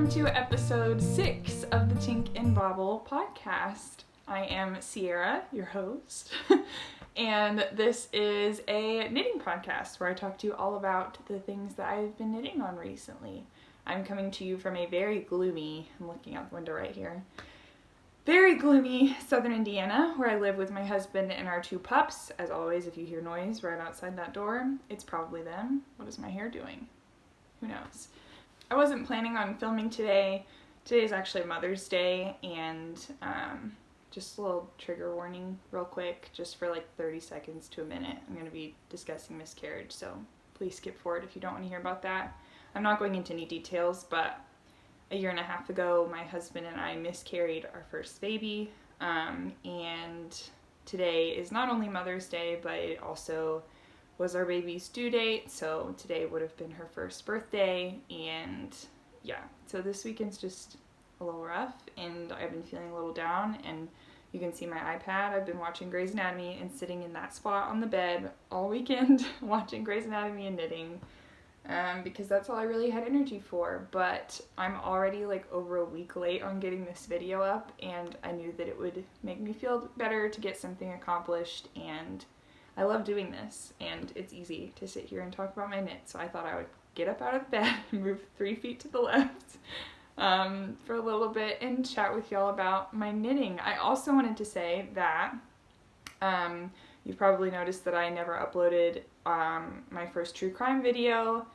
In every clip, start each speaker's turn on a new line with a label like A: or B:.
A: welcome to episode 6 of the Tink Bobble podcast. I am Sierra, your host, and this is a knitting podcast where I talk to you all about the things that I've been knitting on recently. I'm coming to you from a very gloomy, I'm looking out the window right here, very gloomy southern Indiana, where I live with my husband and our 2 pups. As always, if you hear noise right outside that door, it's probably them. What is my hair doing? Who knows? I wasn't planning on filming today. Today is actually Mother's Day, and just a little trigger warning real quick, just for like 30 seconds to a minute. I'm going to be discussing miscarriage, so please skip forward if you don't want to hear about that. I'm not going into any details, but a year and a half ago, my husband and I miscarried our first baby, and today is not only Mother's Day, but it also was our baby's due date, so today would have been her first birthday, and yeah, so this weekend's just a little rough, and I've been feeling a little down, and you can see my iPad. I've been watching Grey's Anatomy and sitting in that spot on the bed all weekend watching Grey's Anatomy and knitting, because that's all I really had energy for. But I'm already like over a week late on getting this video up, and I knew that it would make me feel better to get something accomplished, and I love doing this, and it's easy to sit here and talk about my knit, so I thought I would get up out of bed and move 3 feet to the left for a little bit and chat with y'all about my knitting. I also wanted to say that you've probably noticed that I never uploaded my first true crime video.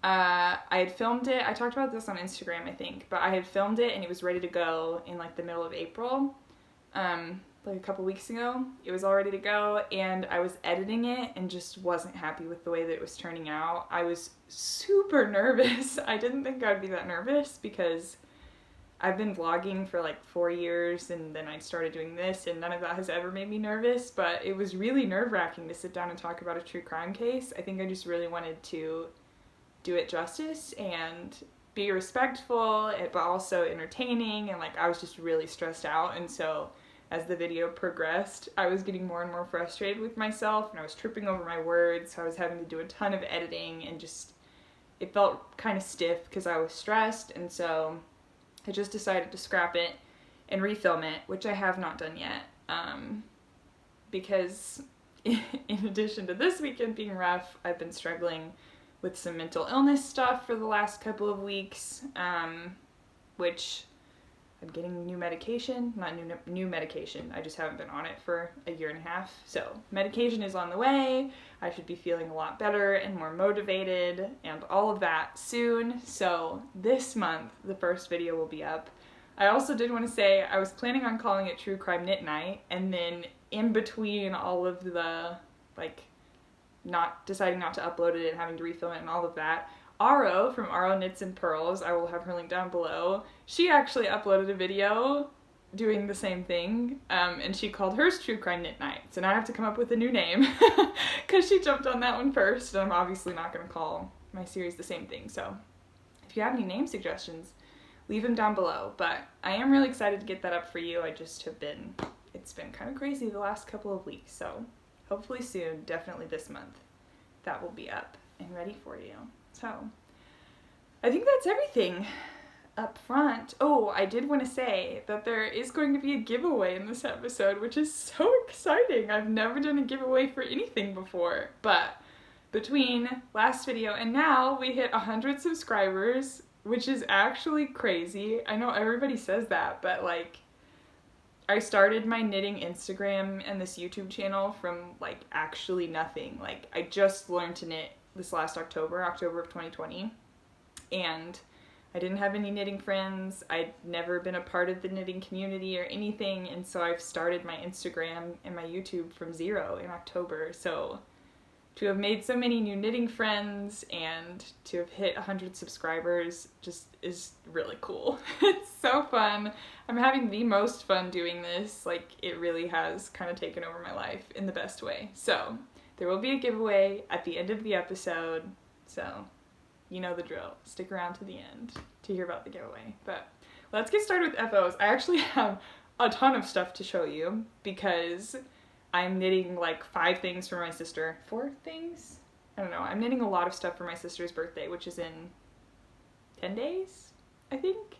A: I had filmed it. I talked about this on Instagram, I think, but I had filmed it and it was ready to go in like the middle of April. Like a couple weeks ago. It was all ready to go, and I was editing it and just wasn't happy with the way that it was turning out. I was super nervous. I didn't think I'd be that nervous because I've been vlogging for like 4 years, and then I started doing this, and none of that has ever made me nervous, but it was really nerve-wracking to sit down and talk about a true crime case. I think I just really wanted to do it justice and be respectful, but also entertaining, and like I was just really stressed out, and so as the video progressed, I was getting more and more frustrated with myself, and I was tripping over my words, so I was having to do a ton of editing, and just, it felt kind of stiff because I was stressed, and so I just decided to scrap it and refilm it, which I have not done yet, because in addition to this weekend being rough, I've been struggling with some mental illness stuff for the last couple of weeks, which I'm getting new medication, not new medication, I just haven't been on it for a year and a half, so medication is on the way. I should be feeling a lot better and more motivated and all of that soon, so this month the first video will be up. I also did want to say I was planning on calling it True Crime Knit Night, and then in between all of the, like, deciding not to upload it and having to refilm it and all of that, Aro from Aro Knits and Pearls, I will have her link down below, she actually uploaded a video doing the same thing, and she called hers True Crime Knit Night, so now I have to come up with a new name, because she jumped on that one first, and I'm obviously not going to call my series the same thing, so if you have any name suggestions, leave them down below, but I am really excited to get that up for you. I just have been, it's been kind of crazy the last couple of weeks, so hopefully soon, definitely this month, that will be up and ready for you. So, I think that's everything up front. Oh, I did want to say that there is going to be a giveaway in this episode, which is so exciting. I've never done a giveaway for anything before, but between last video and now, we hit 100 subscribers, which is actually crazy. I know everybody says that, but like, I started my knitting Instagram and this YouTube channel from like actually nothing. Like, I just learned to knit this last October of 2020, and I didn't have any knitting friends. I'd never been a part of the knitting community or anything, and so I've started my Instagram and my YouTube from zero in October. So to have made so many new knitting friends and to have hit 100 subscribers just is really cool. It's so fun. I'm having the most fun doing this. Like, it really has kind of taken over my life in the best way. So there will be a giveaway at the end of the episode, so you know the drill. Stick around to the end to hear about the giveaway. But let's get started with FOs. I actually have a ton of stuff to show you because I'm knitting like 5 things for my sister. 4 things? I don't know. I'm knitting a lot of stuff for my sister's birthday, which is in 10 days? I think.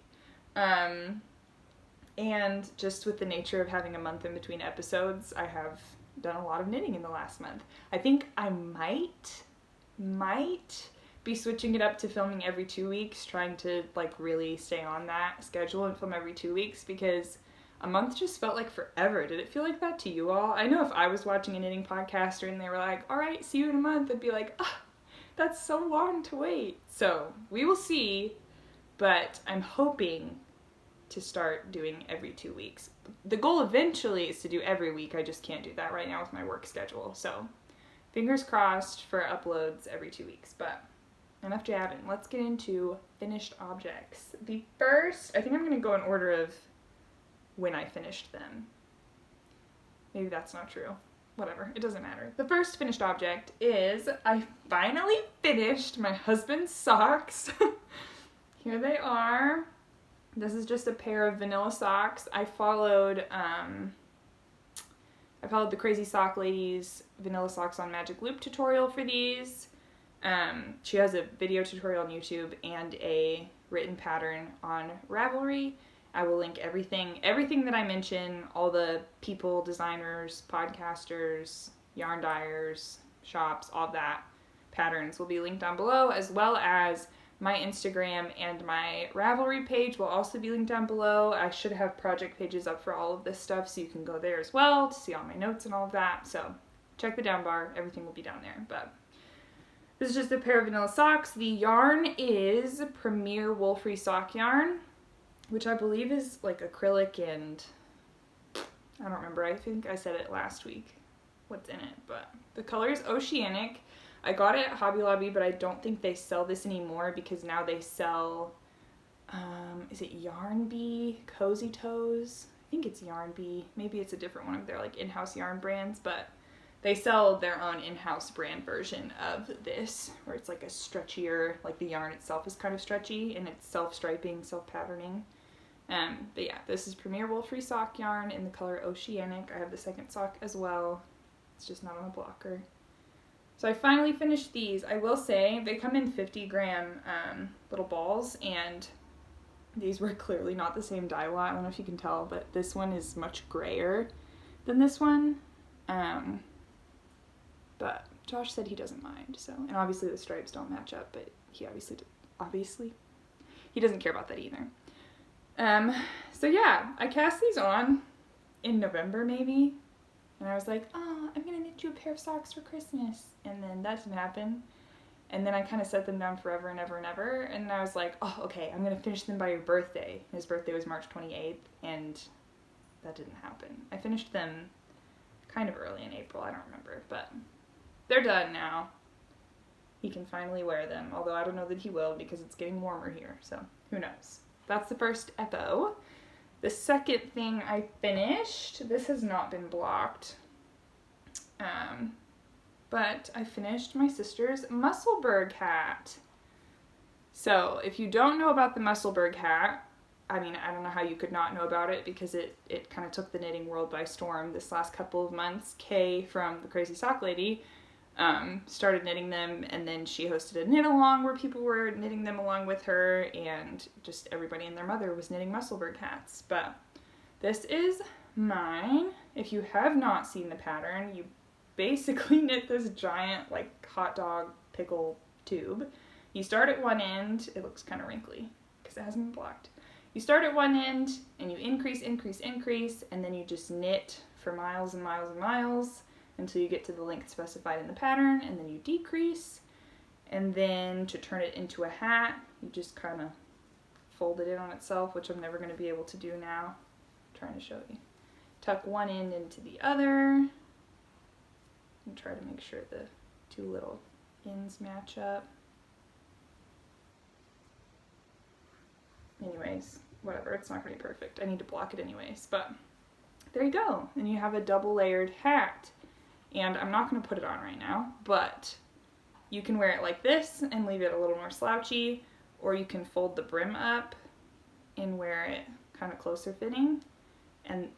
A: And just with the nature of having a month in between episodes, I have done a lot of knitting in the last month. I think I might be switching it up to filming every 2 weeks, trying to like really stay on that schedule and film every 2 weeks, because a month just felt like forever. Did it feel like that to you all? I know if I was watching a knitting podcaster and they were like, all right, see you in a month, I'd be like, ah, that's so long to wait. So we will see, but I'm hoping to start doing every 2 weeks. The goal eventually is to do every week. I just can't do that right now with my work schedule. So fingers crossed for uploads every 2 weeks, but enough jabbing. Let's get into finished objects. The first, I think I'm going to go in order of when I finished them. Maybe that's not true. Whatever, it doesn't matter. The first finished object is I finally finished my husband's socks. Here they are. This is just a pair of vanilla socks. I followed the Crazy Sock Lady's vanilla socks on Magic Loop tutorial for these. She has a video tutorial on YouTube and a written pattern on Ravelry. I will link everything that I mention, all the people, designers, podcasters, yarn dyers, shops, all that patterns will be linked down below, as well as my Instagram and my Ravelry page will also be linked down below. I should have project pages up for all of this stuff, so you can go there as well to see all my notes and all of that. So check the down bar, everything will be down there. But this is just a pair of vanilla socks. The yarn is Premier Wool-Free Sock yarn, which I believe is like acrylic and I don't remember. I think I said it last week what's in it, but the color is Oceanic. I got it at Hobby Lobby, but I don't think they sell this anymore because now they sell, is it Yarn Bee, Cozy Toes? I think it's Yarn Bee. Maybe it's a different one of their like in-house yarn brands, but they sell their own in-house brand version of this, where it's like a stretchier, like the yarn itself is kind of stretchy and it's self-striping, self-patterning. But yeah, this is Premier Wool-Free Sock yarn in the color Oceanic. I have the second sock as well. It's just not on a blocker. So I finally finished these. I will say they come in 50-gram little balls, and these were clearly not the same dye lot. I don't know if you can tell, but this one is much grayer than this one. But Josh said he doesn't mind. So, and obviously the stripes don't match up, but he obviously he doesn't care about that either. So yeah, I cast these on in November maybe, and I was like, oh, I'm gonna knit you a pair of socks for Christmas, and then that didn't happen, and then I kind of set them down forever and ever and ever, and I was like, oh, okay, I'm gonna finish them by your birthday. His birthday was March 28th, and that didn't happen. I finished them kind of early in April, I don't remember, but they're done now. He can finally wear them, although I don't know that he will because it's getting warmer here, so who knows. That's the first Epo. The second thing I finished, this has not been blocked, but I finished my sister's Musselburgh Hat. So if you don't know about the Musselburgh Hat, I mean, I don't know how you could not know about it because it kind of took the knitting world by storm this last couple of months. Kay from the Crazy Sock Lady started knitting them, and then she hosted a knit along where people were knitting them along with her, and just everybody and their mother was knitting Musselburgh hats. But this is mine. If you have not seen the pattern, you basically knit this giant like hot dog pickle tube. You start at one end. It looks kind of wrinkly because it hasn't been blocked. You start at one end and you increase, and then you just knit for miles and miles and miles until you get to the length specified in the pattern, and then you decrease, and then to turn it into a hat, you just kind of fold it in on itself, which I'm never going to be able to do now. I'm trying to show you. Tuck one end into the other, and try to make sure the two little ends match up. Anyways, whatever, it's not going to be perfect. I need to block it anyways, but there you go. And you have a double layered hat. And I'm not going to put it on right now, but you can wear it like this and leave it a little more slouchy, or you can fold the brim up and wear it kind of closer fitting. And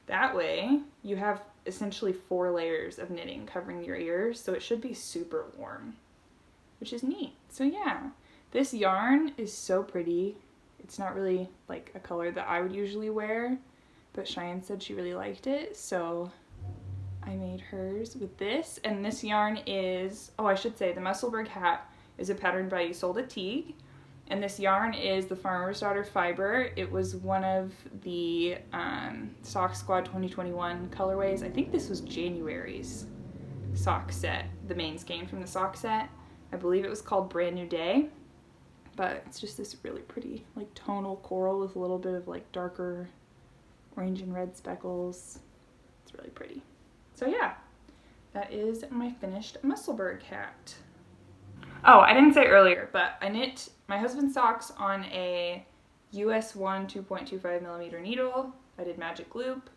A: that way you have essentially 4 layers of knitting covering your ears, so it should be super warm, which is neat. So yeah, this yarn is so pretty. It's not really like a color that I would usually wear, but Cheyenne said she really liked it, so I made hers with this. And this yarn is, oh, I should say, the Musselburgh Hat is a pattern by Isolde Teague, and this yarn is the Farmer's Daughter fiber. It was one of the Sock Squad 2021 colorways. I think this was January's sock set, the main skein from the sock set. I believe it was called Brand New Day, but it's just this really pretty like tonal coral with a little bit of like darker orange and red speckles. It's really pretty. So yeah, that is my finished Musselburgh hat. Oh, I didn't say earlier, but I knit my husband's socks on a US 1 2.25 millimeter needle. I did magic loop,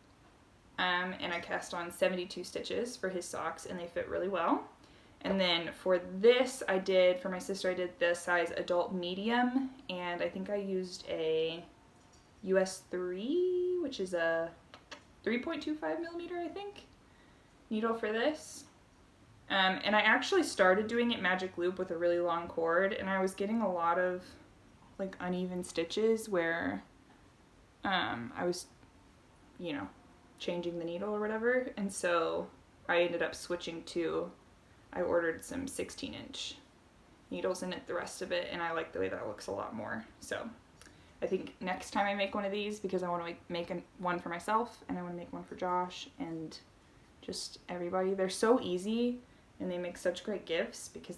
A: and I cast on 72 stitches for his socks, and they fit really well. And then for this, for my sister, I did the size adult medium, and I think I used a US 3, which is a 3.25 millimeter, I think, needle for this. And I actually started doing it magic loop with a really long cord, and I was getting a lot of like uneven stitches where I was, you know, changing the needle or whatever, and so I ended up switching to, I ordered some 16-inch needles and knit the rest of it, and I like the way that looks a lot more. So I think next time I make one of these, because I want to make one for myself, and I want to make one for Josh, and just everybody. They're so easy, and they make such great gifts because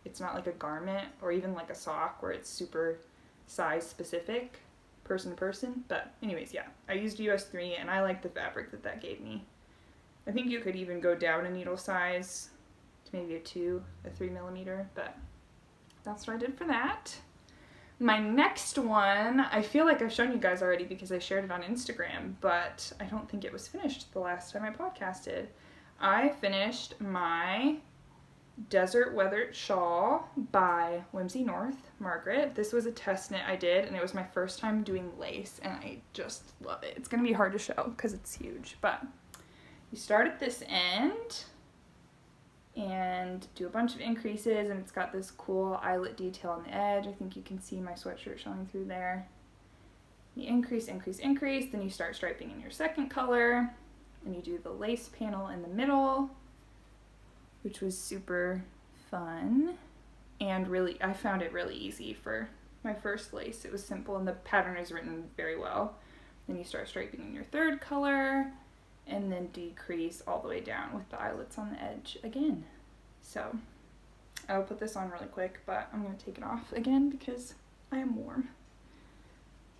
A: it's not like a garment or even like a sock where it's super size specific, person to person. But anyways, yeah, I used US 3, and I like the fabric that gave me. I think you could even go down a needle size to maybe a 3 millimeter, but that's what I did for that. My next one, I feel like I've shown you guys already because I shared it on Instagram, but I don't think it was finished the last time I podcasted. I finished my Desert Weathered Shawl by Whimsy North, Margaret. This was a test knit I did, and it was my first time doing lace, and I just love it. It's going to be hard to show because it's huge, but you start at this end and do a bunch of increases, and it's got this cool eyelet detail on the edge. I think you can see my sweatshirt showing through there. You increase, increase, increase, then you start striping in your second color, and you do the lace panel in the middle, which was super fun, and really, I found it really easy for my first lace. It was simple, and the pattern is written very well. Then you start striping in your third color, and then decrease all the way down with the eyelets on the edge again. So I'll put this on really quick, but I'm going to take it off again because I am warm.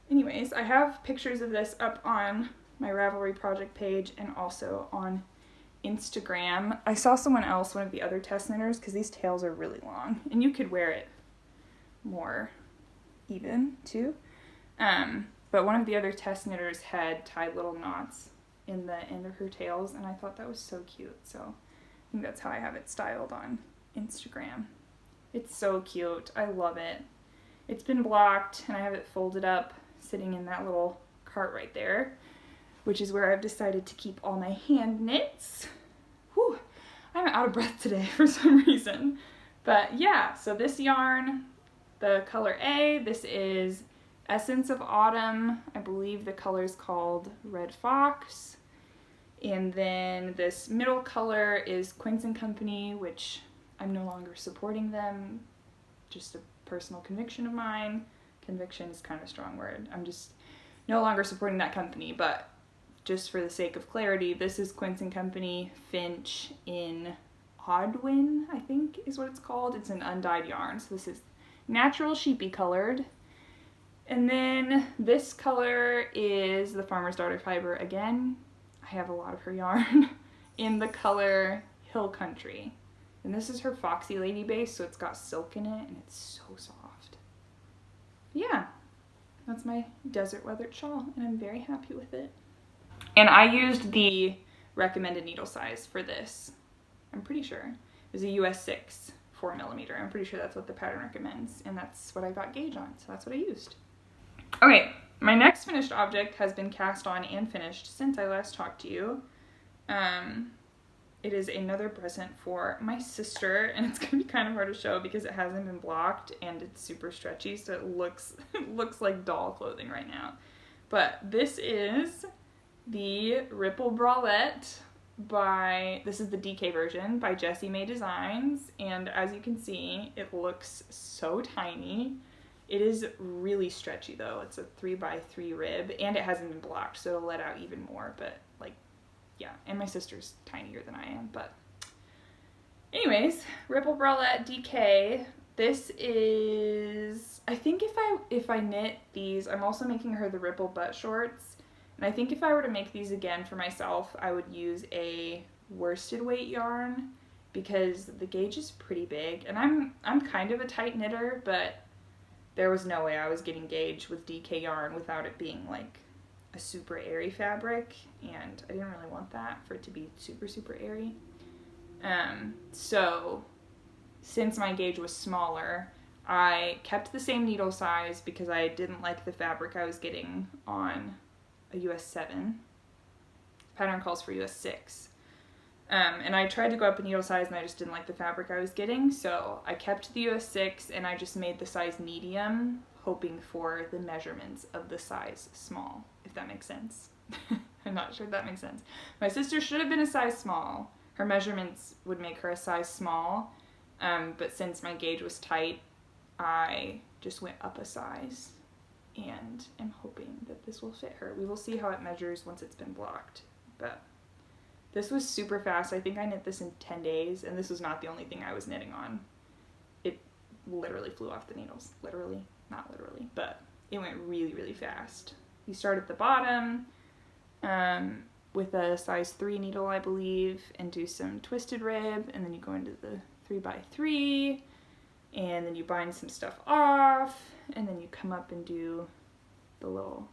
A: Anyways, I have pictures of this up on my Ravelry project page and also on Instagram. I saw someone else, one of the other test knitters, because these tails are really long, and you could wear it more even too. But one of the other test knitters had tied little knots in the end of her tails, and I thought that was so cute, so I think that's how I have it styled on Instagram. It's so cute. I love it. It's been blocked, and I have it folded up sitting in that little cart right there, which is where I've decided to keep all my hand knits. Whew, I'm out of breath today for some reason. But yeah, so this yarn, the color A, this is Essence of Autumn. I believe the color is called Red Fox. And then this middle color is Quince and Company, which I'm no longer supporting them. Just a personal conviction of mine. Conviction is kind of a strong word. I'm just no longer supporting that company, but just for the sake of clarity, this is Quince and Company Finch in Audouin, I think is what it's called. It's an undyed yarn, so this is natural sheepy colored. And then this color is the Farmer's Daughter fiber again. I have a lot of her yarn in the color Hill Country. And this is her Foxy Lady base, so it's got silk in it, and it's so soft. But yeah, that's my Desert Weathered Shawl, and I'm very happy with it. And I used the recommended needle size for this. I'm pretty sure. It was a US 6 4 millimeter. I'm pretty sure that's what the pattern recommends, and that's what I got gauge on, so that's what I used. Okay, my next finished object has been cast on and finished since I last talked to you. it is another present for my sister, and it's gonna be kind of hard to show because it hasn't been blocked and it's super stretchy, so it looks like doll clothing right now. But this is the Ripple Bralette this is the DK version by Jessie May Designs, and as you can see, it looks so tiny. It is really stretchy though. It's a 3x3 rib, and it hasn't been blocked, so it'll let out even more, but like, yeah, and my sister's tinier than I am, but anyways, Ripple Bralette DK. This is, I think if I knit these, I'm also making her the Ripple Buttshorts, and I think if I were to make these again for myself, I would use a worsted weight yarn because the gauge is pretty big, and I'm kind of a tight knitter, but there was no way I was getting gauge with DK yarn without it being like a super airy fabric, and I didn't really want that for it to be super, super airy. So since my gauge was smaller, I kept the same needle size because I didn't like the fabric I was getting on a US 7. Pattern calls for US 6. And I tried to go up a needle size and I just didn't like the fabric I was getting, so I kept the US 6 and I just made the size medium, hoping for the measurements of the size small, if that makes sense. I'm not sure if that makes sense. My sister should have been a size small. Her measurements would make her a size small, but since my gauge was tight, I just went up a size and am hoping that this will fit her. We will see how it measures once it's been blocked, but this was super fast. I think I knit this in 10 days, and this was not the only thing I was knitting on. It literally flew off the needles. Literally, not literally, but it went really, really fast. You start at the bottom with a size 3 needle, I believe, and do some twisted rib, and then you go into the 3x3, and then you bind some stuff off, and then you come up and do the little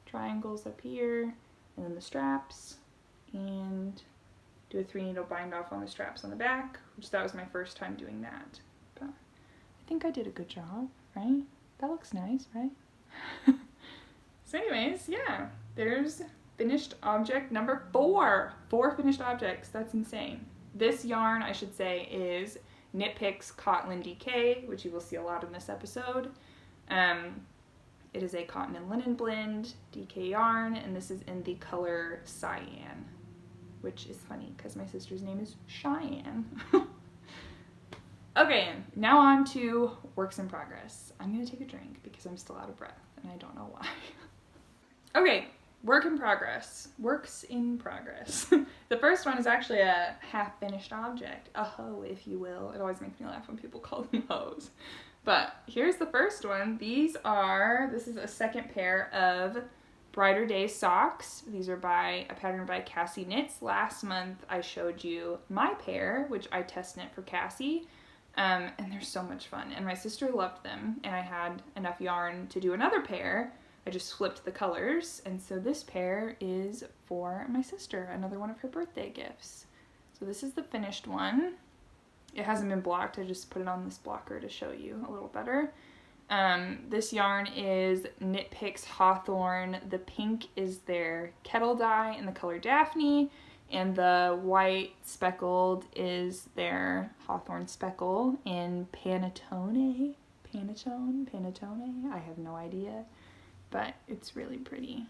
A: triangles up here, and then the straps, and do a 3 needle bind off on the straps on the back, which that was my first time doing that. But I think I did a good job, right? That looks nice, right? So anyways, yeah, there's finished object number 4. 4 finished objects, that's insane. This yarn, I should say, is Knit Picks CotLin DK, which you will see a lot in this episode. It is a cotton and linen blend DK yarn, and this is in the color Cyan, which is funny because my sister's name is Cheyenne. Okay, now on to works in progress. I'm gonna take a drink because I'm still out of breath and I don't know why. Okay, work in progress. Works in progress. The first one is actually a half-finished object, a hoe, if you will. It always makes me laugh when people call them hoes. But here's the first one. This is a second pair of Brighter Days socks. These are by a pattern by Cassie Knits. Last month I showed you my pair, which I test knit for Cassie, and they're so much fun. And my sister loved them, and I had enough yarn to do another pair. I just flipped the colors, and so this pair is for my sister, another one of her birthday gifts. So this is the finished one. It hasn't been blocked, I just put it on this blocker to show you a little better. This yarn is Knit Picks Hawthorne. The pink is their Kettle dye in the color Daphne, and the white speckled is their Hawthorne Speckle in Panettone. Panettone? I have no idea, but it's really pretty.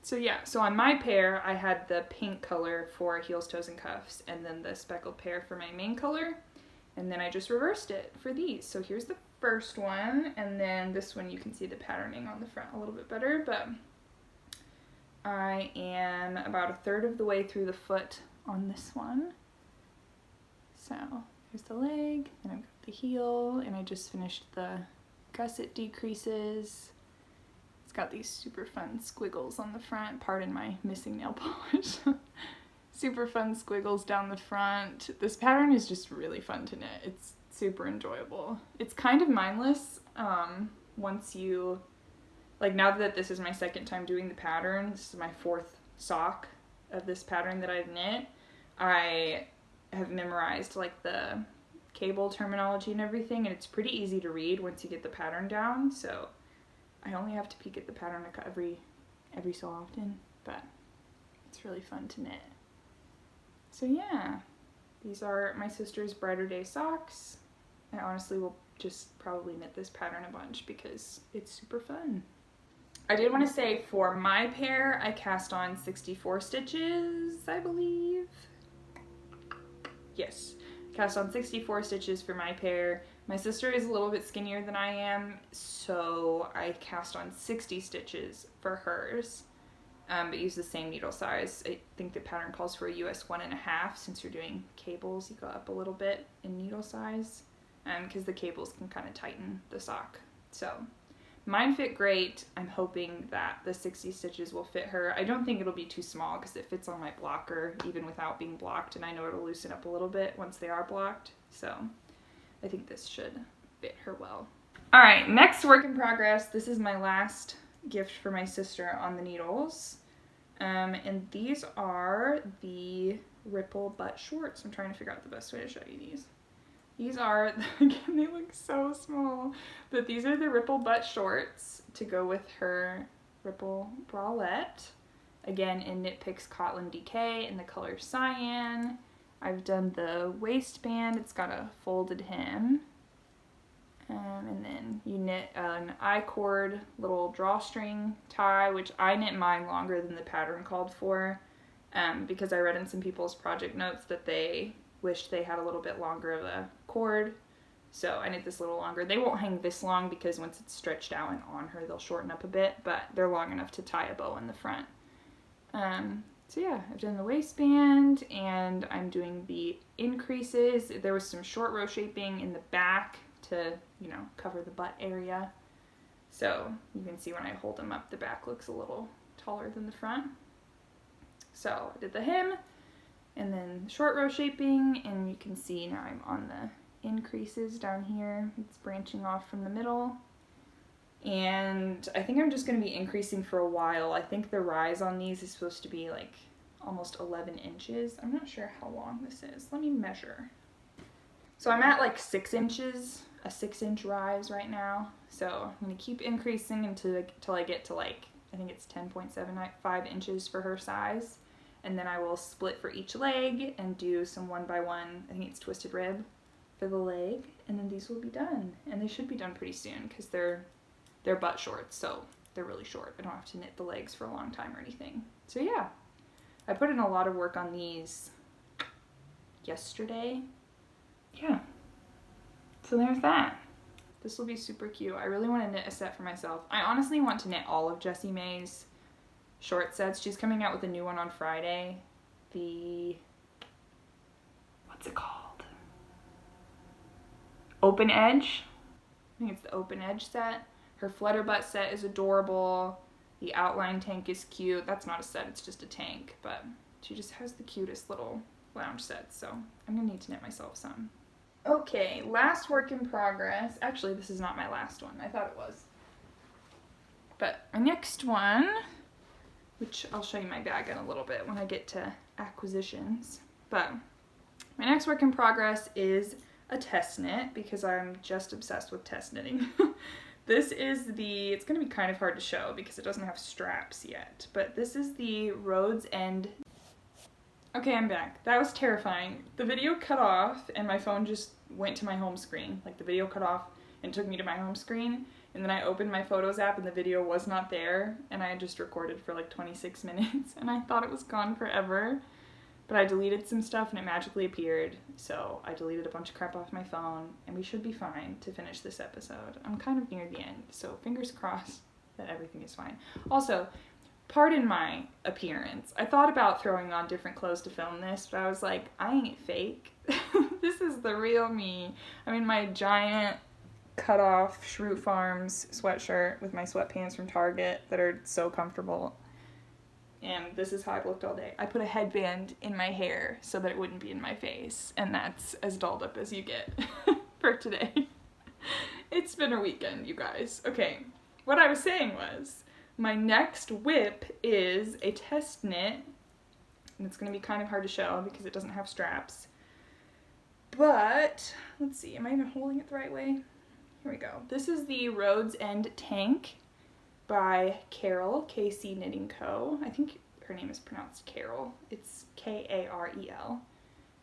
A: So on my pair, I had the pink color for heels, toes, and cuffs, and then the speckled pair for my main color, and then I just reversed it for these. So here's the first one, and then this one you can see the patterning on the front a little bit better, but I am about a third of the way through the foot on this one. So here's the leg, and I've got the heel, and I just finished the gusset decreases. It's got these super fun squiggles on the front. Pardon my missing nail polish. Super fun squiggles down the front. This pattern is just really fun to knit. It's super enjoyable. It's kind of mindless once you, like, now that this is my second time doing the pattern, this is my 4th sock of this pattern that I've knit, I have memorized like the cable terminology and everything, and it's pretty easy to read once you get the pattern down, so I only have to peek at the pattern every so often, but it's really fun to knit. So yeah, these are my sister's Brighter Day socks. I honestly will just probably knit this pattern a bunch because it's super fun. I did want to say for my pair, I cast on 64 stitches, I believe. Yes, cast on 64 stitches for my pair. My sister is a little bit skinnier than I am, so I cast on 60 stitches for hers, but use the same needle size. I think the pattern calls for a US 1.5. Since you're doing cables, you go up a little bit in needle size, because the cables can kind of tighten the sock. So mine fit great. I'm hoping that the 60 stitches will fit her. I don't think it'll be too small because it fits on my blocker even without being blocked, and I know it'll loosen up a little bit once they are blocked. So I think this should fit her well. All right, next work in progress. This is my last gift for my sister on the needles. And these are the Ripple Buttshorts. I'm trying to figure out the best way to show you these. These are, again, they look so small, but these are the Ripple Buttshorts to go with her Ripple Bralette. Again, in Knit Picks CotLin DK in the color Cyan. I've done the waistband. It's got a folded hem. And then you knit an I-cord little drawstring tie, which I knit mine longer than the pattern called for, because I read in some people's project notes that they wished they had a little bit longer of a cord, so I knit this a little longer. They won't hang this long because once it's stretched out and on her, they'll shorten up a bit, but they're long enough to tie a bow in the front. So yeah, I've done the waistband, and I'm doing the increases. There was some short row shaping in the back to, you know, cover the butt area. So you can see when I hold them up, the back looks a little taller than the front. So I did the hem, and then short row shaping, and you can see now I'm on the increases down here. It's branching off from the middle. And I think I'm just going to be increasing for a while. I think the rise on these is supposed to be like almost 11 inches. I'm not sure how long this is. Let me measure. So I'm at like 6 inches, a 6-inch rise right now. So I'm going to keep increasing until I get to like, I think it's 10.75 inches for her size. And then I will split for each leg and do some 1x1, I think it's twisted rib for the leg. And then these will be done. And they should be done pretty soon because they're butt shorts, so they're really short. I don't have to knit the legs for a long time or anything. So yeah, I put in a lot of work on these yesterday. Yeah, so there's that. This will be super cute. I really want to knit a set for myself. I honestly want to knit all of Jessie May's short sets. She's coming out with a new one on Friday. What's it called? Open Edge. I think it's the Open Edge set. Her flutter butt set is adorable. The outline tank is cute. That's not a set, it's just a tank, but she just has the cutest little lounge sets, so I'm gonna need to knit myself some. Okay, last work in progress. Actually, this is not my last one. I thought it was. But my next one, which I'll show you my bag in a little bit when I get to acquisitions. But my next work in progress is a test knit because I'm just obsessed with test knitting. This is it's going to be kind of hard to show because it doesn't have straps yet, but this is the Rhodes End. Okay, I'm back. That was terrifying. The video cut off and my phone just went to my home screen. Like the video cut off and took me to my home screen, and then I opened my Photos app and the video was not there, and I had just recorded for like 26 minutes and I thought it was gone forever. But I deleted some stuff and it magically appeared, so I deleted a bunch of crap off my phone, and we should be fine to finish this episode. I'm kind of near the end, so fingers crossed that everything is fine. Also, pardon my appearance. I thought about throwing on different clothes to film this, but I was like, I ain't fake. This is the real me. I'm in my giant cut-off Shrew Farms sweatshirt with my sweatpants from Target that are so comfortable. And this is how I've looked all day. I put a headband in my hair so that it wouldn't be in my face, and that's as dolled up as you get for today. It's been a weekend, you guys. Okay, what I was saying was, my next whip is a test knit, and it's going to be kind of hard to show because it doesn't have straps. But, let's see, am I even holding it the right way? Here we go. This is the Rhodes Tank by Carol, KC Knitting Co. I think her name is pronounced Carol. It's Karel.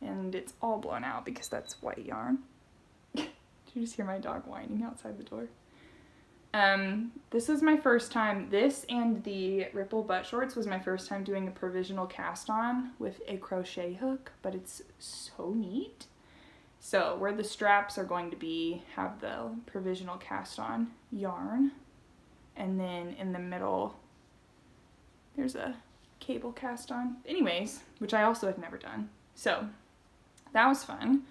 A: And it's all blown out because that's white yarn. Did you just hear my dog whining outside the door? This is my first time, this and the Ripple Buttshorts was my first time doing a provisional cast on with a crochet hook, but it's so neat. So where the straps are going to be, have the provisional cast on yarn, and then in the middle, there's a cable cast on. Anyways, which I also have never done. So that was fun.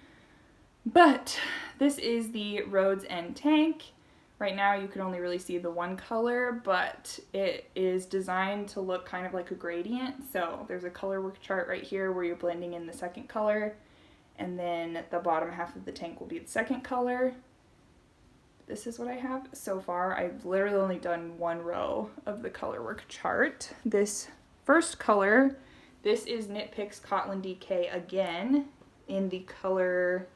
A: But this is the Rhodes Tank. Right now you can only really see the one color, but it is designed to look kind of like a gradient. So there's a color work chart right here where you're blending in the second color, and then the bottom half of the tank will be the second color. This is what I have so far. I've literally only done one row of the color work chart. This first color, this is Knit Picks CotLin DK again in the color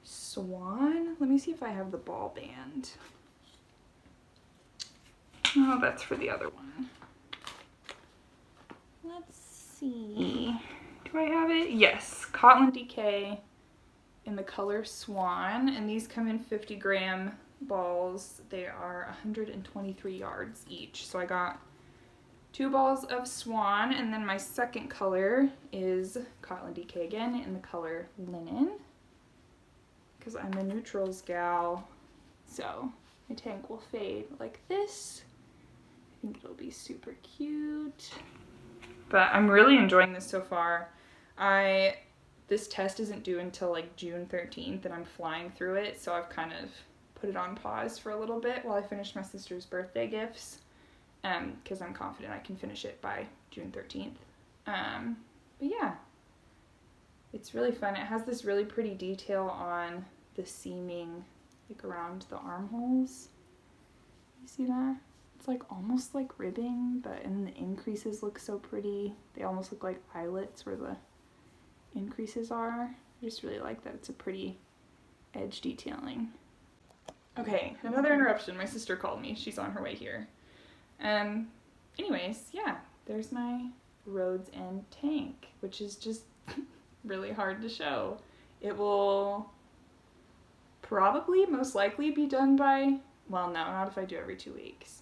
A: Swan. Let me see if I have the ball band. Oh, that's for the other one. Let's see. Do I have it? Yes, CotLin DK in the color Swan, and these come in 50-gram balls. They are 123 yards each. So I got 2 balls of Swan, and then my second color is CotLin DK again in the color Linen, because I'm a neutrals gal, so my tank will fade like this. I think it'll be super cute. But I'm really enjoying this so far. This test isn't due until like June 13th, and I'm flying through it, so I've kind of put it on pause for a little bit while I finish my sister's birthday gifts, because I'm confident I can finish it by June 13th. But yeah. It's really fun. It has this really pretty detail on the seaming, like around the armholes. You see that? It's like almost like ribbing, but and the increases look so pretty. They almost look like eyelets where the increases are. I just really like that it's a pretty edge detailing. Okay, another interruption. My sister called me. She's on her way here. Anyways, yeah, there's my Rhodes Tank, which is just really hard to show. It will probably most likely be done by, well, no, not if I do every 2 weeks.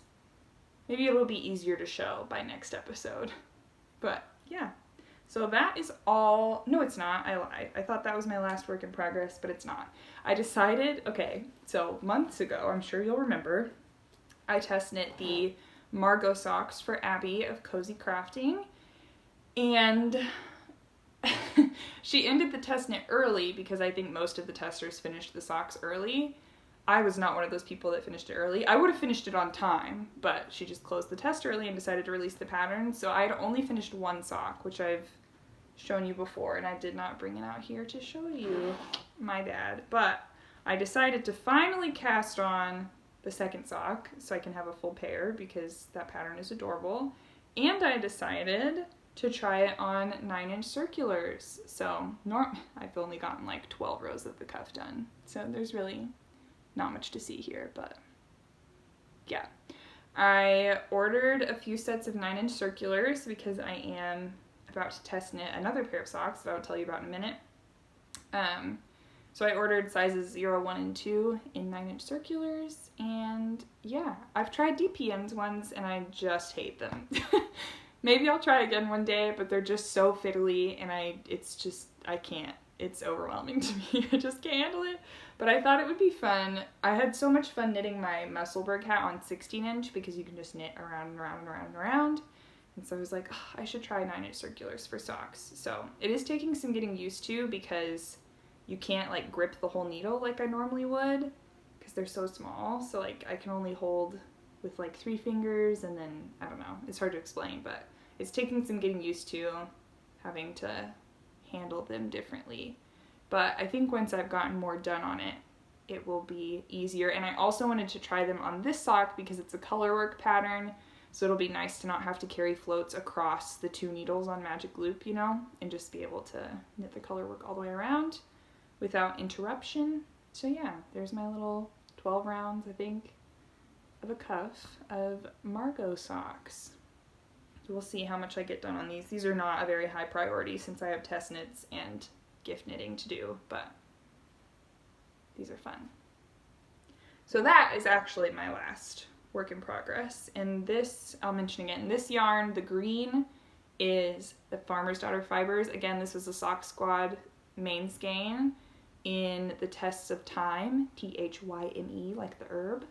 A: Maybe it'll be easier to show by next episode. But yeah, so that is all. No, it's not. I lied. I thought that was my last work in progress, but it's not. I decided, okay, so months ago, I'm sure you'll remember, I test knit the Margo Socks for Abby of Cozy Crafting, and she ended the test knit early because I think most of the testers finished the socks early. I was not one of those people that finished it early. I would have finished it on time, but she just closed the test early and decided to release the pattern. So I had only finished one sock, which I've shown you before, and I did not bring it out here to show you. My bad. But I decided to finally cast on the second sock so I can have a full pair because that pattern is adorable. And I decided to try it on 9-inch circulars. So I've only gotten like 12 rows of the cuff done. So there's really not much to see here, but yeah. I ordered a few sets of 9-inch circulars because I am about to test knit another pair of socks that I'll tell you about in a minute. So I ordered sizes 0, 1, and 2 in 9-inch circulars, and yeah, I've tried DPN's ones and I just hate them. Maybe I'll try again one day, but they're just so fiddly, and I can't. It's overwhelming to me. I just can't handle it. But I thought it would be fun. I had so much fun knitting my Musselburgh hat on 16-inch because you can just knit around and around and around and around. And so I was like, oh, I should try 9-inch circulars for socks. So it is taking some getting used to because you can't like grip the whole needle like I normally would because they're so small. So like I can only hold with like 3 fingers, and then I don't know. It's hard to explain, but it's taking some getting used to having to handle them differently. But I think once I've gotten more done on it, it will be easier. And I also wanted to try them on this sock because it's a color work pattern, so it'll be nice to not have to carry floats across the 2 needles on Magic Loop, you know, and just be able to knit the color work all the way around without interruption. So yeah, there's my little 12 rounds, I think, of a cuff of Margo Socks. we'll see how much I get done on these. These are not a very high priority since I have test knits and gift knitting to do, but these are fun. So that is actually my last work in progress. And this, I'll mention again, this yarn, the green, is the Farmer's Daughter Fibers. Again, this was a Sock Squad main skein in the Tests of Thyme, Thyme, like the herb.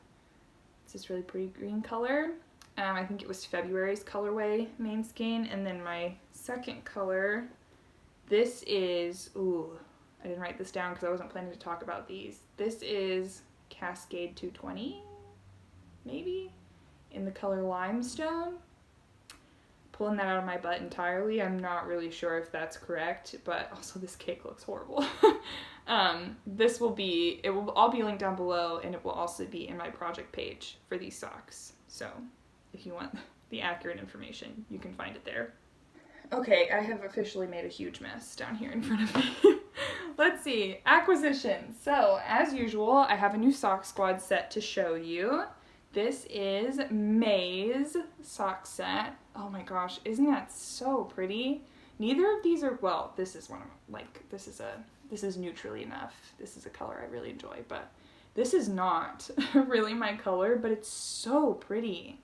A: It's this really pretty green color. I think it was February's colorway main skein. And then my second color, this is, ooh, I didn't write this down because I wasn't planning to talk about these. This is Cascade 220, maybe, in the color Limestone. Pulling that out of my butt entirely. I'm not really sure if that's correct, but also this cake looks horrible. This will be, it will all be linked down below, and it will also be in my project page for these socks. So if you want the accurate information, you can find it there. Okay, I have officially made a huge mess down here in front of me. Let's see, acquisitions. So as usual, I have a new Sock Squad set to show you. This is May's sock set. Oh my gosh, isn't that so pretty? Neither of these are, well, this is one of, like, this is neutrally enough. This is a color I really enjoy, but this is not really my color, but it's so pretty.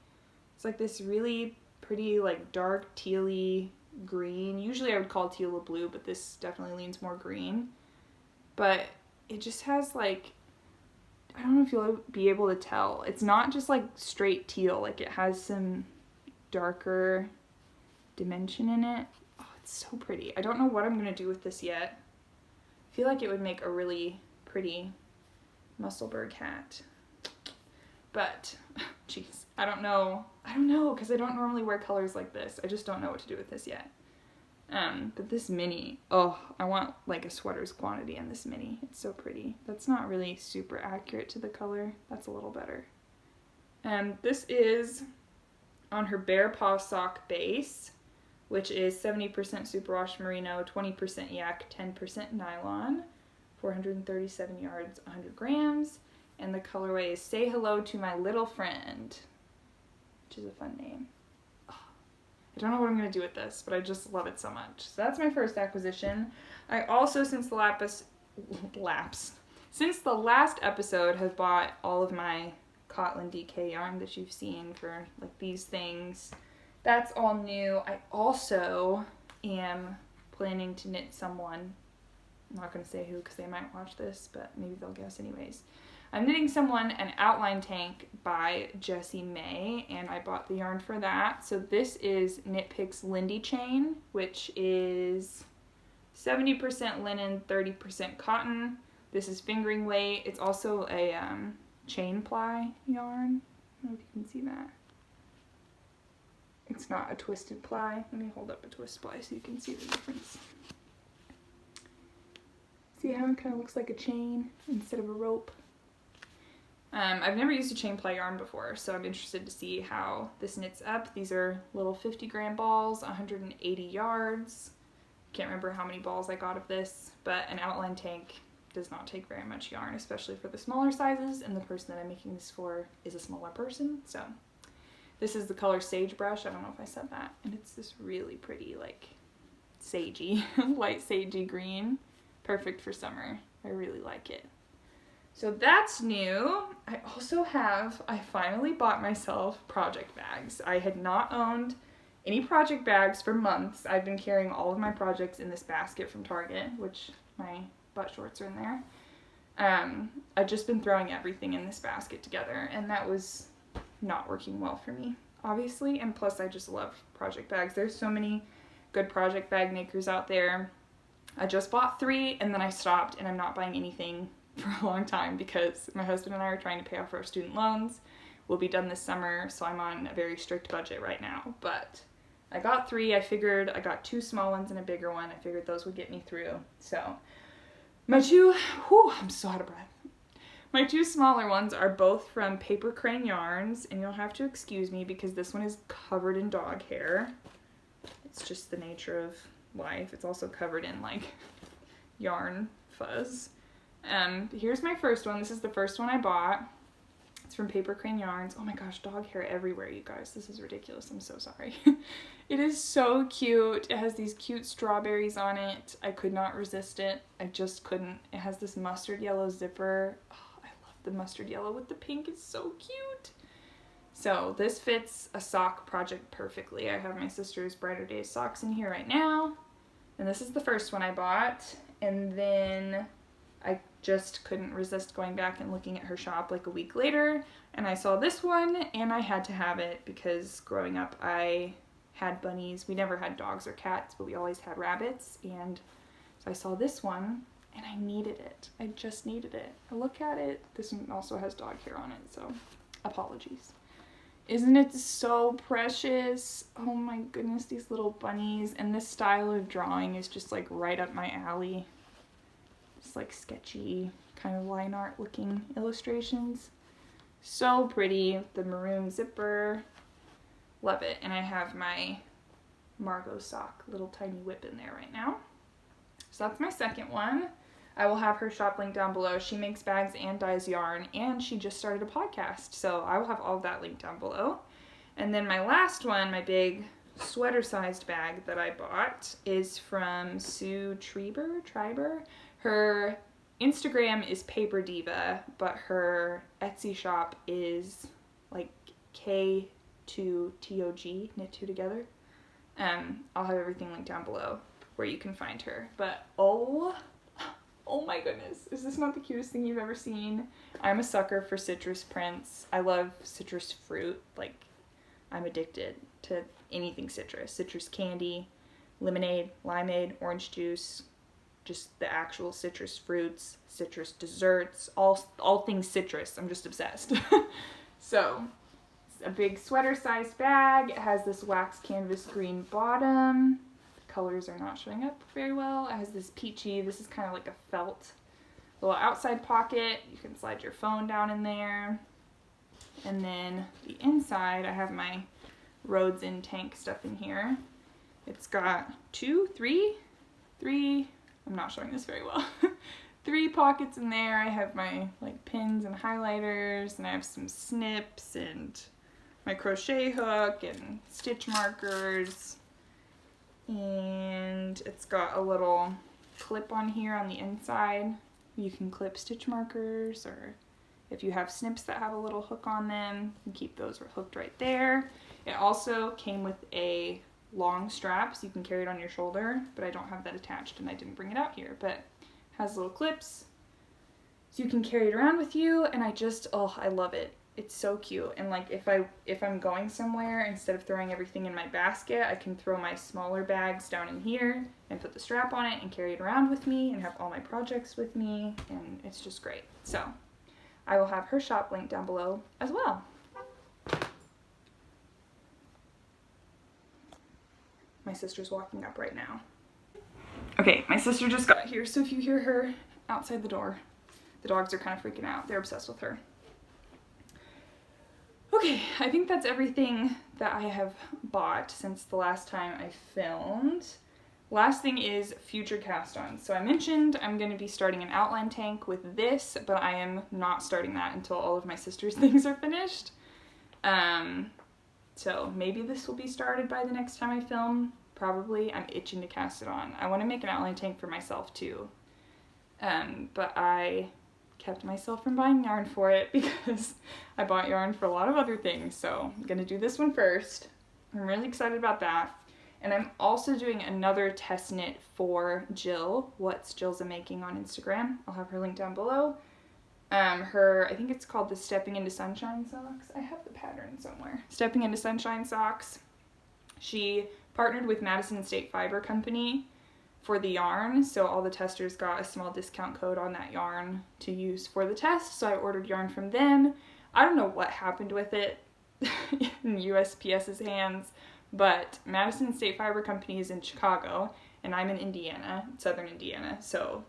A: It's like this really pretty, like, dark tealy green. Usually I would call teal a blue, but this definitely leans more green. But it just has, like, I don't know if you'll be able to tell. It's not just like straight teal, like it has some darker dimension in it. Oh, it's so pretty. I don't know what I'm going to do with this yet. I feel like it would make a really pretty Musselburgh hat. But, jeez, I don't know, because I don't normally wear colors like this. I just don't know what to do with this yet. But this mini, oh, I want like a sweater's quantity in this mini. It's so pretty. That's not really super accurate to the color. That's a little better. This is on her Bear Paw sock base, which is 70% superwash merino, 20% yak, 10% nylon, 437 yards, 100 grams. And the colorway is Say Hello to My Little Friend, which is a fun name. I don't know what I'm going to do with this, but I just love it so much. So that's my first acquisition. I also, since the last episode, have bought all of my CotLin DK yarn that you've seen for like these things. That's all new. I also am planning to knit someone. I'm not going to say who because they might watch this, but maybe they'll guess anyways. I'm knitting someone an outline tank by Jessie May, and I bought the yarn for that. So this is Knit Picks Lindy Chain, which is 70% linen, 30% cotton. This is fingering weight. It's also a chain ply yarn. I don't know if you can see that. It's not a twisted ply. Let me hold up a twist ply so you can see the difference. See how it kind of looks like a chain instead of a rope? I've never used a chain ply yarn before, so I'm interested to see how this knits up. These are little 50-gram balls, 180 yards. Can't remember how many balls I got of this, but an outline tank does not take very much yarn, especially for the smaller sizes, and the person that I'm making this for is a smaller person, so. This is the color Sagebrush, I don't know if I said that, and it's this really pretty, like, sagey, light sagey green. Perfect for summer. I really like it. So that's new. I finally bought myself project bags. I had not owned any project bags for months. I've been carrying all of my projects in this basket from Target, which my Buttshorts are in there. I've just been throwing everything in this basket together, and that was not working well for me, obviously. And plus, I just love project bags. There's so many good project bag makers out there. I just bought 3, and then I stopped, and I'm not buying anything for a long time because my husband and I are trying to pay off our student loans. We'll be done this summer, so I'm on a very strict budget right now. But I got 3. I figured I got 2 small ones and a bigger one. I figured those would get me through. So my 2, I'm so out of breath. My 2 smaller ones are both from Paper Crane Yarns, and you'll have to excuse me because this one is covered in dog hair. It's just the nature of life. It's also covered in like yarn fuzz. Here's my first one. This is the first one I bought. It's from Paper Crane Yarns. Oh my gosh, dog hair everywhere, you guys. This is ridiculous. I'm so sorry. It is so cute. It has these cute strawberries on it. I could not resist it. I just couldn't. It has this mustard yellow zipper. Oh, I love the mustard yellow with the pink. It's so cute. So this fits a sock project perfectly. I have my sister's Brighter Days socks in here right now. And this is the first one I bought. And then I just couldn't resist going back and looking at her shop like a week later, and I saw this one and I had to have it because growing up I had bunnies. We never had dogs or cats, but we always had rabbits, and so I saw this one and I needed it. I just needed it. I look at it. This one also has dog hair on it, so apologies. Isn't it so precious? Oh my goodness, these little bunnies, and this style of drawing is just like right up my alley. It's like sketchy, kind of line art looking illustrations. So pretty. The maroon zipper. Love it. And I have my Margo Sock little tiny whip in there right now. So that's my second one. I will have her shop link down below. She makes bags and dyes yarn, and she just started a podcast. So I will have all of that linked down below. And then my last one, my big sweater sized bag that I bought, is from Sue Triber. Her Instagram is Paper Diva, but her Etsy shop is like K2TOG, knit two together. I'll have everything linked down below where you can find her. But oh my goodness, is this not the cutest thing you've ever seen? I'm a sucker for citrus prints. I love citrus fruit. Like, I'm addicted to anything citrus. Citrus candy, lemonade, limeade, orange juice, just the actual citrus fruits, citrus desserts, all things citrus. I'm just obsessed. So, it's a big sweater-sized bag. It has this wax canvas green bottom. The colors are not showing up very well. It has this peachy, this is kind of like a felt little outside pocket. You can slide your phone down in there. And then the inside, I have my Rhodes Tank stuff in here. It's got three, I'm not showing this very well. 3 pockets in there. I have my like pins and highlighters, and I have some snips and my crochet hook and stitch markers. And it's got a little clip on here on the inside. You can clip stitch markers, or if you have snips that have a little hook on them, you can keep those hooked right there. It also came with a long strap so you can carry it on your shoulder, but I don't have that attached and I didn't bring it out here, but it has little clips so you can carry it around with you, and I love it. It's so cute. And like if I'm going somewhere, instead of throwing everything in my basket, I can throw my smaller bags down in here and put the strap on it and carry it around with me and have all my projects with me, and it's just great. So I will have her shop linked down below as well. My sister's walking up right now. Okay, my sister just got here, so if you hear her outside the door, the dogs are kind of freaking out. They're obsessed with her. Okay, I think that's everything that I have bought since the last time I filmed. Last thing is future cast-ons. So I mentioned I'm going to be starting an outline tank with this, but I am not starting that until all of my sister's things are finished. So maybe this will be started by the next time I film. Probably. I'm itching to cast it on. I want to make an outline tank for myself too. But I kept myself from buying yarn for it because I bought yarn for a lot of other things. So I'm going to do this one first. I'm really excited about that. And I'm also doing another test knit for Jill. What's Jill's making on Instagram. I'll have her link down below. I think it's called the Stepping Into Sunshine socks. I have the pattern somewhere. Stepping Into Sunshine socks. She partnered with Madison State Fiber Company for the yarn, so all the testers got a small discount code on that yarn to use for the test, so I ordered yarn from them. I don't know what happened with it in USPS's hands, but Madison State Fiber Company is in Chicago, and I'm in Indiana, southern Indiana, so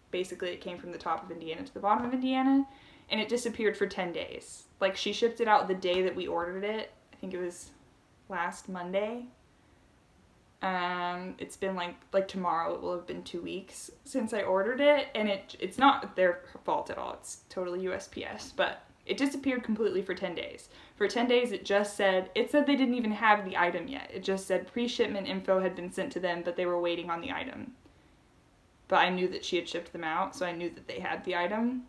A: basically it came from the top of Indiana to the bottom of Indiana, and it disappeared for 10 days. Like, she shipped it out the day that we ordered it. I think it was last Monday. It's been like tomorrow it will have been 2 weeks since I ordered it, and it's not their fault at all. It's totally USPS, but It disappeared completely for 10 days. For 10 days, it said they didn't even have the item yet. It just said pre-shipment info had been sent to them, but they were waiting on the item. But I knew that she had shipped them out, so I knew that they had the item.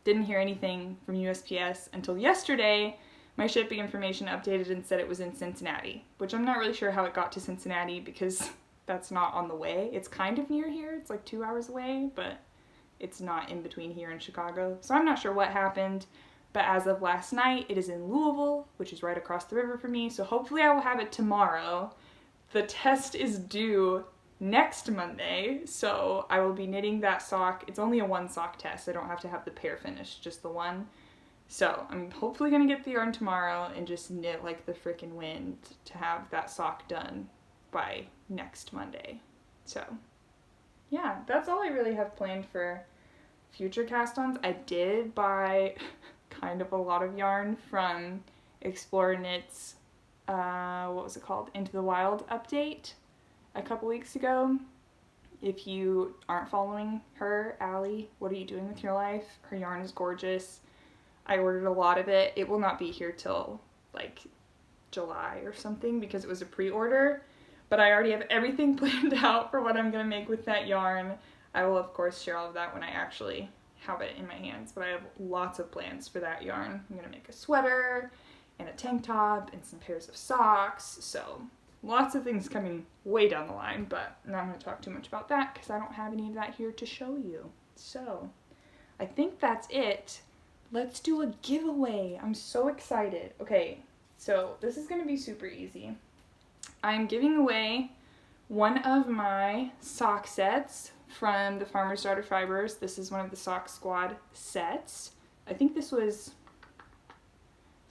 A: Didn't hear anything from USPS until yesterday. My shipping information updated and said it was in Cincinnati, which I'm not really sure how it got to Cincinnati because that's not on the way. It's kind of near here. It's like 2 hours away, but it's not in between here and Chicago. So I'm not sure what happened, but as of last night, it is in Louisville, which is right across the river from me. So hopefully I will have it tomorrow. The test is due next Monday, so I will be knitting that sock. It's only a 1 sock test. I don't have to have the pair finished, just the one. So I'm hopefully gonna get the yarn tomorrow and just knit like the frickin' wind to have that sock done by next Monday. So yeah, that's all I really have planned for future cast-ons. I did buy kind of a lot of yarn from Explorer Knits, what was it called? Into the Wild update a couple weeks ago. If you aren't following her, Allie, what are you doing with your life? Her yarn is gorgeous. I ordered a lot of it. It will not be here till like July or something because it was a pre-order, but I already have everything planned out for what I'm going to make with that yarn. I will of course share all of that when I actually have it in my hands, but I have lots of plans for that yarn. I'm going to make a sweater and a tank top and some pairs of socks, so lots of things coming way down the line, but I'm not going to talk too much about that because I don't have any of that here to show you. So I think that's it. Let's do a giveaway. I'm so excited. Okay, so this is going to be super easy. I'm giving away one of my sock sets from the Farmer's Daughter Fibers. This is one of the Sock Squad sets. I think this was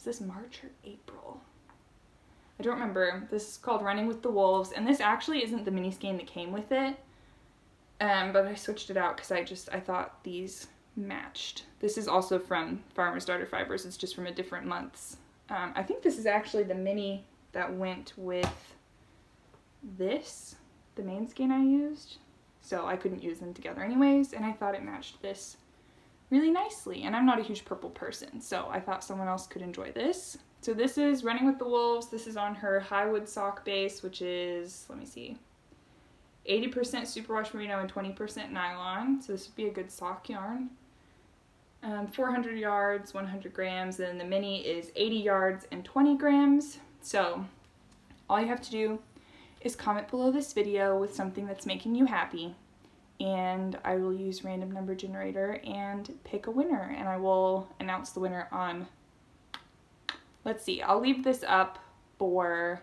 A: this March or April? I don't remember. This is called Running with the Wolves, and this actually isn't the mini skein that came with it, but I switched it out because I thought these matched. This is also from Farmer's Daughter Fibers. It's just from a different month's. I think this is actually the mini that went with this, the main skein I used. So I couldn't use them together anyways, and I thought it matched this really nicely. And I'm not a huge purple person, so I thought someone else could enjoy this. So this is Running with the Wolves. This is on her Highwood sock base, which is, let me see, 80% superwash merino and 20% nylon. So this would be a good sock yarn. 400 yards, 100 grams, and the mini is 80 yards and 20 grams. So all you have to do is comment below this video with something that's making you happy, and I will use random number generator and pick a winner, and I will announce the winner on, let's see, I'll leave this up for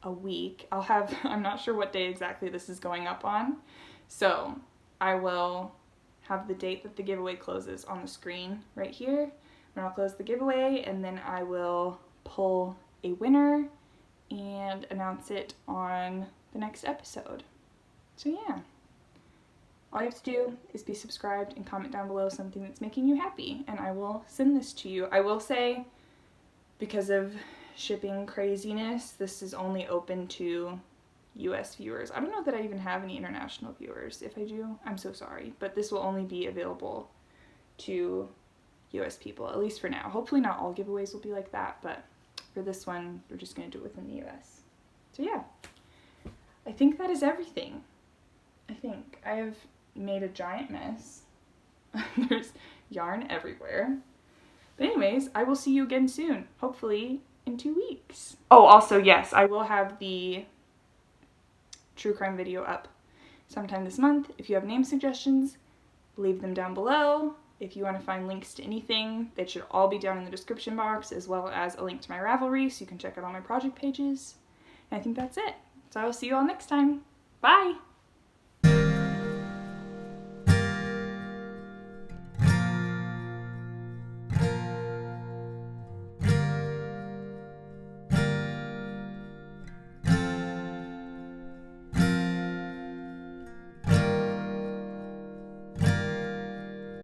A: a week. I'm not sure what day exactly this is going up on, so I will have the date that the giveaway closes on the screen right here, and I'll close the giveaway, and then I will pull a winner and announce it on the next episode. So yeah, all you have to do is be subscribed and comment down below something that's making you happy, and I will send this to you. I will say, because of shipping craziness, this is only open to US viewers. I don't know that I even have any international viewers. If I do, I'm so sorry, but this will only be available to US people, at least for now. Hopefully not all giveaways will be like that, but for this one, we're just going to do it within the US. So yeah, I think that is everything. I think I have made a giant mess. There's yarn everywhere. But anyways, I will see you again soon, hopefully in 2 weeks. Oh, also, yes, I will have the true crime video up sometime this month. If you have name suggestions, leave them down below. If you want to find links to anything, they should all be down in the description box, as well as a link to my Ravelry so you can check out all my project pages. And I think that's it. So I will see you all next time. Bye!